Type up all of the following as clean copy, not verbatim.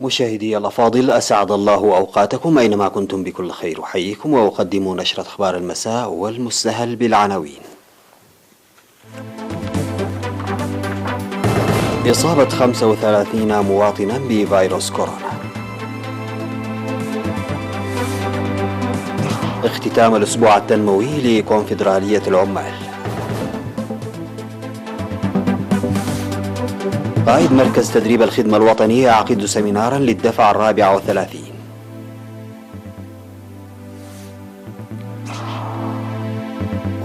مشاهدي الأفاضل، أسعد الله أوقاتكم أينما كنتم بكل خير. أحييكم وأقدم نشرة أخبار المساء والمستهل بالعناوين. إصابة 35 مواطنا بفيروس كورونا. اختتام الأسبوع التنموي لكونفدرالية العمال. قائد مركز تدريب الخدمة الوطنية يعقد سمينارا للدفعة 34.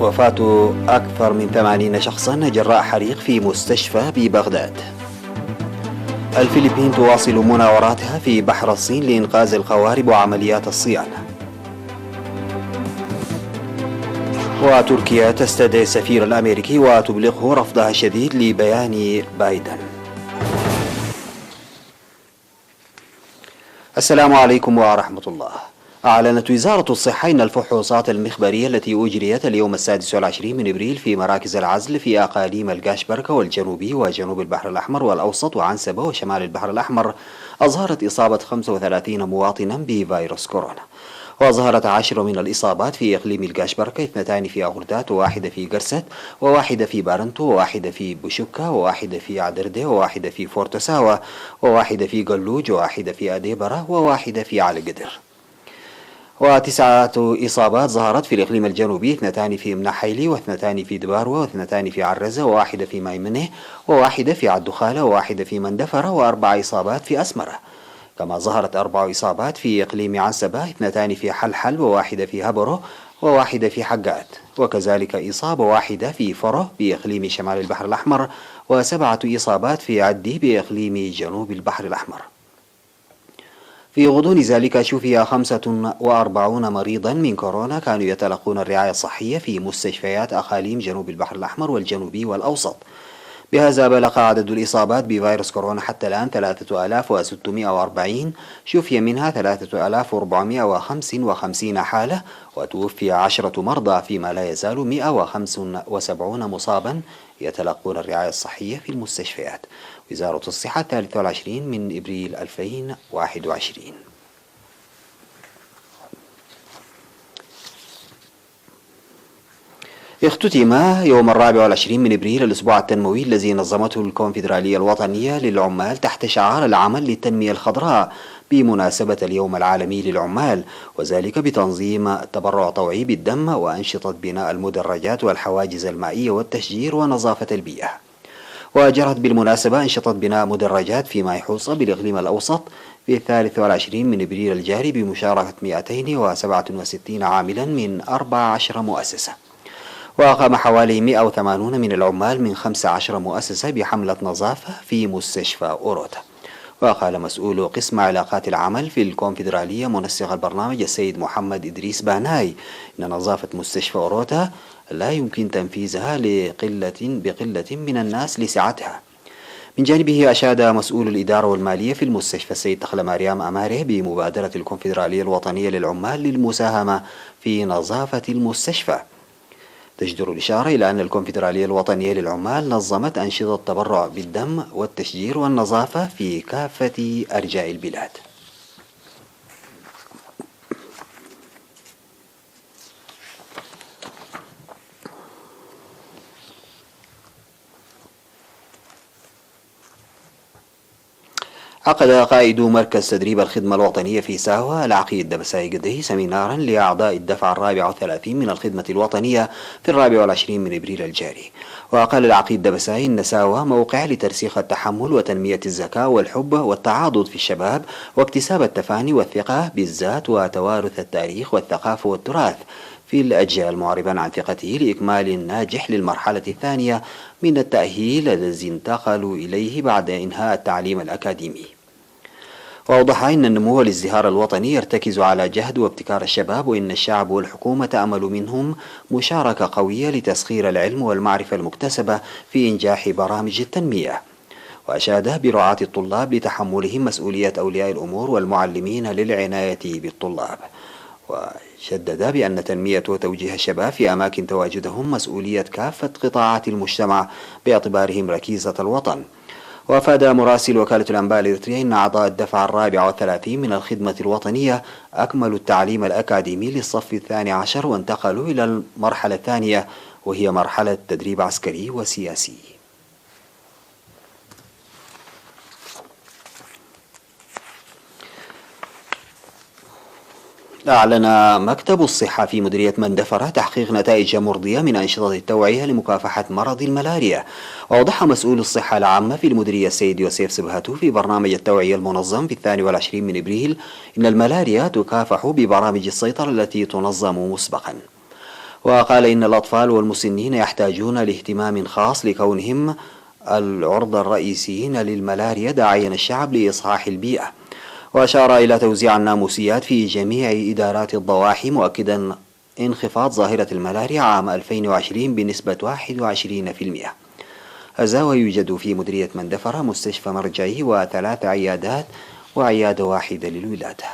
وفاة أكثر من 80 شخصا جراء حريق في مستشفى ببغداد. الفلبين تواصل مناوراتها في بحر الصين لإنقاذ القوارب وعمليات الصيانة. وتركيا تستدعي السفير الأمريكي وتبلغه رفضها الشديد لبيان بايدن. السلام عليكم ورحمة الله. أعلنت وزارة الصحة أن الفحوصات المخبرية التي أجريت اليوم 26 من إبريل في مراكز العزل في أقاليم القاشبركة والجنوبي وجنوب البحر الأحمر والأوسط وعنسبة وشمال البحر الأحمر أظهرت إصابة 35 مواطنا بفيروس كورونا. وظهرت 10 من الإصابات في إقليم القاشبركة، 2 في أغردات وواحدة في قرست وواحدة في بارنتو وواحدة في بوشكة وواحدة في عدردة وواحدة في فورتساوة وواحدة في قلوج وواحدة في أديبرة وواحدة في على قدر. و9 إصابات ظهرت في الإقليم الجنوبي، 2 في منحيلي و2 في دباروة و2 في عرزة وواحدة في ميمنة وواحدة في عدخالة وواحدة في مندفرة و4 إصابات في أسمرة. كما ظهرت 4 إصابات في إقليم عنسبة، 2 في حلحل وواحدة في هبرو وواحدة في حقات، وكذلك إصابة واحدة في فرو بإقليم شمال البحر الأحمر، و7 إصابات في عدي بإقليم جنوب البحر الأحمر. في غضون ذلك شفي 45 مريضا من كورونا كانوا يتلقون الرعاية الصحية في مستشفيات أقاليم جنوب البحر الأحمر والجنوبي والأوسط. بهذا بلغ عدد الإصابات بفيروس كورونا حتى الآن 3640، شفي منها 3455 حالة، وتوفي 10 مرضى، فيما لا يزال 175 مصابا يتلقون الرعاية الصحية في المستشفيات. وزارة الصحة 23 من إبريل 2021. اختتم يوم 24 من إبريل الأسبوع التنموي الذي نظمته الكونفدرالية الوطنية للعمال تحت شعار العمل للتنمية الخضراء بمناسبة اليوم العالمي للعمال، وذلك بتنظيم تبرع طوعي بالدم وأنشطة بناء المدرجات والحواجز المائية والتشجير ونظافة البيئة. وجرت بالمناسبة أنشطة بناء مدرجات في مايحوصة بالإقليم الأوسط في 23 من إبريل الجاري بمشاركة 267 عاملا من 14 مؤسسة. وقام حوالي 180 من العمال من 15 مؤسسة بحملة نظافة في مستشفى أوروتا. وقال مسؤول قسم علاقات العمل في الكونفدرالية منسق البرنامج السيد محمد إدريس باناي إن نظافة مستشفى أوروتا لا يمكن تنفيذها بقلة من الناس لسعتها. من جانبه أشاد مسؤول الإدارة والمالية في المستشفى السيد تخلى مريم أماره بمبادرة الكونفدرالية الوطنية للعمال للمساهمة في نظافة المستشفى. تجدر الإشارة إلى أن الكونفدرالية الوطنية للعمال نظمت أنشطة تبرع بالدم والتشجير والنظافة في كافة أرجاء البلاد. عقد قائد مركز تدريب الخدمة الوطنية في ساوة العقيد دبساي قديه سمينارا لأعضاء الدفعة 34 من الخدمة الوطنية في 24 من إبريل الجاري. وقال العقيد دبساي إن ساوة موقع لترسيخ التحمل وتنمية الذكاء والحب والتعاضد في الشباب واكتساب التفاني والثقة بالذات وتوارث التاريخ والثقافة والتراث في الأجيال، معربا عن ثقته لإكمال ناجح للمرحلة الثانية من التأهيل الذي انتقلوا إليه بعد إنهاء التعليم الأكاديمي. وأوضح أن النمو والازدهار الوطني يرتكز على جهد وابتكار الشباب، وإن الشعب والحكومة تأمل منهم مشاركة قوية لتسخير العلم والمعرفة المكتسبة في إنجاح برامج التنمية. وأشاد برعاة الطلاب لتحملهم مسؤولية أولياء الأمور والمعلمين للعناية بالطلاب. وشدد بأن تنمية وتوجيه الشباب في أماكن تواجدهم مسؤولية كافة قطاعات المجتمع باعتبارهم ركيزة الوطن. وأفاد مراسل وكالة الأنباء الإريترية أن أعضاء الدفعة 34 من الخدمة الوطنية أكملوا التعليم الأكاديمي للصف 12 وانتقلوا إلى المرحلة الثانية، وهي مرحلة تدريب عسكري وسياسي. أعلن مكتب الصحة في مديرية مندفرة تحقيق نتائج مرضية من أنشطة التوعية لمكافحة مرض الملاريا. وأوضح مسؤول الصحة العامة في المديرية السيد يوسف سبهاتو في برنامج التوعية المنظم في 22 من إبريل إن الملاريا تكافح ببرامج السيطرة التي تنظم مسبقا. وقال إن الأطفال والمسنين يحتاجون لاهتمام خاص لكونهم العرضة الرئيسيين للملاريا، داعيا الشعب لإصحاح البيئة. وأشار إلى توزيع الناموسيات في جميع إدارات الضواحي، مؤكدا انخفاض ظاهرة الملاريا عام 2020 بنسبة 21%. هذا ويوجد في مديرية مندفرة مستشفى مرجعي و3 عيادات وعيادة واحدة للولادة.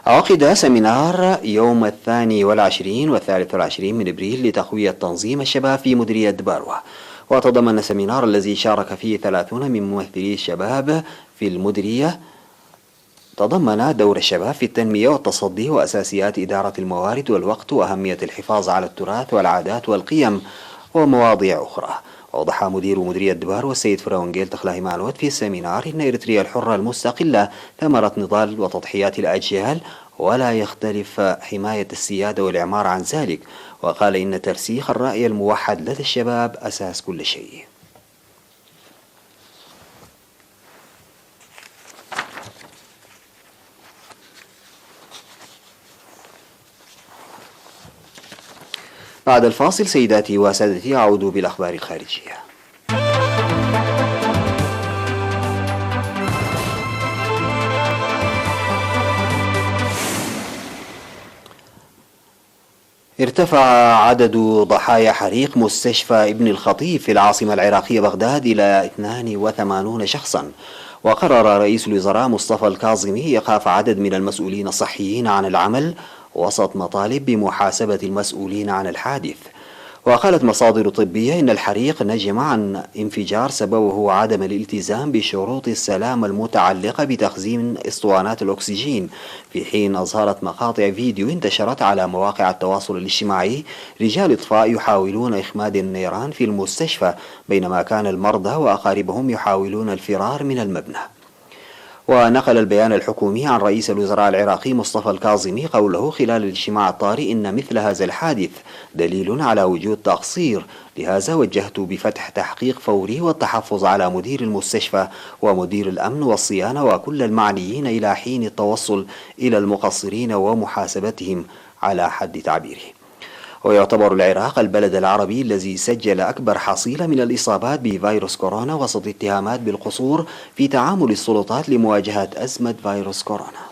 عقد سمينار يوم 22 و23 من إبريل لتقوية تنظيم الشباب في مديرية دباروة. وتضمن السمينار الذي شارك فيه 30 من ممثلي الشباب في المديرية تضمن دور الشباب في التنمية والتصدي وأساسيات إدارة الموارد والوقت وأهمية الحفاظ على التراث والعادات والقيم ومواضيع أخرى. وأوضح مدير مديرية دبار السيد فراونجيل تخلاهي مالوت في السمينار إن إريتريا الحرة المستقلة ثمرة نضال وتضحيات الأجيال، ولا يختلف حماية السيادة والإعمار عن ذلك. وقال إن ترسيخ الرأي الموحد لدى الشباب أساس كل شيء. بعد الفاصل سيداتي وسادتي أعود بالأخبار الخارجية. ارتفع عدد ضحايا حريق مستشفى ابن الخطيب في العاصمة العراقية بغداد إلى 82 شخصا. وقرر رئيس الوزراء مصطفى الكاظمي إيقاف عدد من المسؤولين الصحيين عن العمل وسط مطالب بمحاسبة المسؤولين عن الحادث. وقالت مصادر طبية إن الحريق نجم عن انفجار سببه عدم الالتزام بشروط السلامة المتعلقة بتخزين اسطوانات الأكسجين، في حين أظهرت مقاطع فيديو انتشرت على مواقع التواصل الاجتماعي رجال إطفاء يحاولون إخماد النيران في المستشفى، بينما كان المرضى وأقاربهم يحاولون الفرار من المبنى. ونقل البيان الحكومي عن رئيس الوزراء العراقي مصطفى الكاظمي قوله خلال الاجتماع الطارئ إن مثل هذا الحادث دليل على وجود تقصير، لهذا وجهت بفتح تحقيق فوري والتحفظ على مدير المستشفى ومدير الأمن والصيانة وكل المعنيين إلى حين التوصل إلى المقصرين ومحاسبتهم على حد تعبيره. ويعتبر العراق البلد العربي الذي سجل أكبر حصيلة من الإصابات بفيروس كورونا وسط اتهامات بالقصور في تعامل السلطات لمواجهة أزمة فيروس كورونا.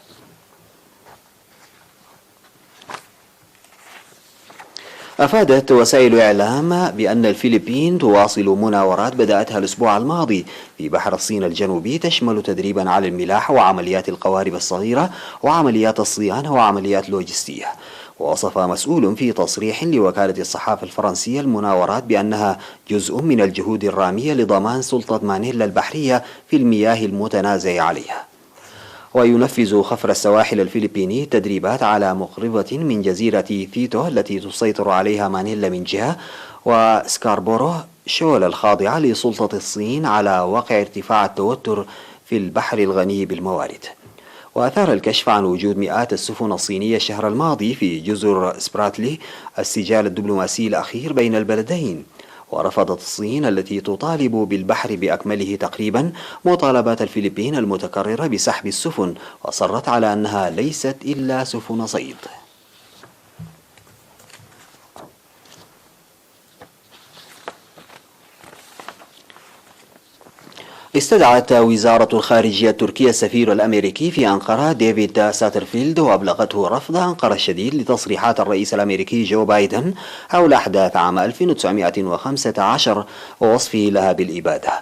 أفادت وسائل إعلام بأن الفلبين تواصل مناورات بدأتها الأسبوع الماضي في بحر الصين الجنوبي، تشمل تدريبا على الملاحة وعمليات القوارب الصغيرة وعمليات الصيانة وعمليات لوجستية. ووصف مسؤول في تصريح لوكالة الصحافة الفرنسية المناورات بأنها جزء من الجهود الرامية لضمان سلطة مانيلا البحرية في المياه المتنازع عليها. وينفذ خفر السواحل الفلبيني تدريبات على مقربة من جزيرة ثيتو التي تسيطر عليها مانيلا من جهة، وسكاربورو شول الخاضعة لسلطة الصين على وقع ارتفاع التوتر في البحر الغني بالموارد. وأثار الكشف عن وجود مئات السفن الصينية الشهر الماضي في جزر سبراتلي السجال الدبلوماسي الأخير بين البلدين. ورفضت الصين التي تطالب بالبحر بأكمله تقريبا مطالبات الفلبين المتكررة بسحب السفن، وصرت على أنها ليست إلا سفن صيد. استدعت وزارة الخارجية التركية السفير الأمريكي في أنقرة ديفيد ساترفيلد، وأبلغته رفض أنقرة الشديد لتصريحات الرئيس الأمريكي جو بايدن حول أحداث عام 1915 ووصفه لها بالإبادة.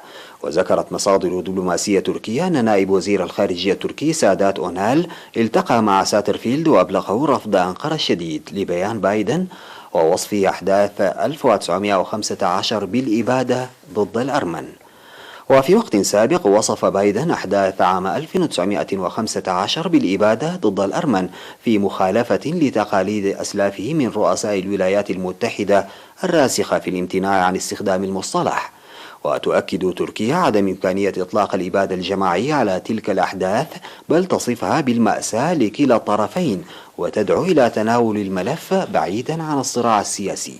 وذكرت مصادر دبلوماسية تركية أن نائب وزير الخارجية التركي سادات أونال التقى مع ساترفيلد وأبلغه رفض أنقرة الشديد لبيان بايدن ووصف أحداث 1915 بالإبادة ضد الأرمن. وفي وقت سابق وصف بايدن أحداث عام 1915 بالإبادة ضد الأرمن في مخالفة لتقاليد أسلافه من رؤساء الولايات المتحدة الراسخة في الامتناع عن استخدام المصطلح. وتؤكد تركيا عدم إمكانية إطلاق الإبادة الجماعية على تلك الأحداث، بل تصفها بالمأساة لكلا الطرفين وتدعو إلى تناول الملف بعيدا عن الصراع السياسي.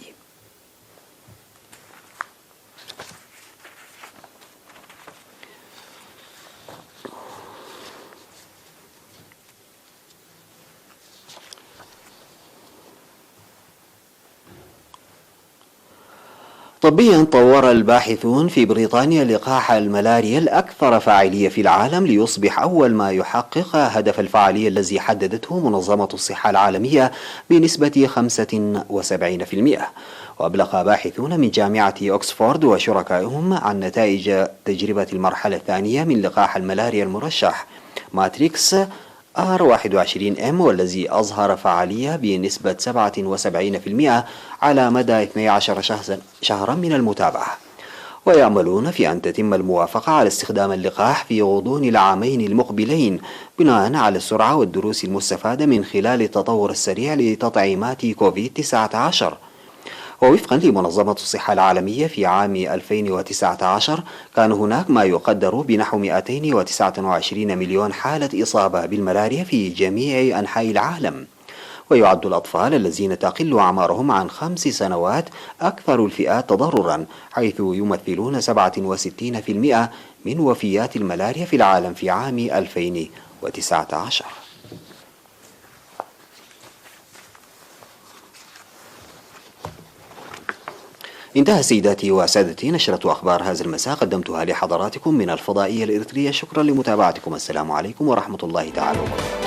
طبيا، طور الباحثون في بريطانيا لقاح الملاريا الأكثر فاعلية في العالم ليصبح أول ما يحقق هدف الفعالية الذي حددته منظمة الصحة العالمية بنسبة 75%. وأبلغ باحثون من جامعة أكسفورد وشركائهم عن نتائج تجربة المرحلة الثانية من لقاح الملاريا المرشح ماتريكس R21M، والذي أظهر فعالية بنسبة 77% على مدى 12 شهرا من المتابعة. ويأملون في أن تتم الموافقة على استخدام اللقاح في غضون العامين المقبلين بناء على السرعة والدروس المستفادة من خلال التطور السريع لتطعيمات كوفيد-19. ووفقا لمنظمة الصحة العالمية في عام 2019 كان هناك ما يقدر بنحو 229 مليون حالة إصابة بالملاريا في جميع أنحاء العالم. ويعد الأطفال الذين تقل أعمارهم عن 5 سنوات أكثر الفئات تضررا، حيث يمثلون 67% من وفيات الملاريا في العالم في عام 2019. انتهى سيداتي وسادتي نشرة أخبار هذا المساء، قدمتها لحضراتكم من الفضائية الإريترية. شكرا لمتابعتكم. السلام عليكم ورحمة الله تعالى وبركاته.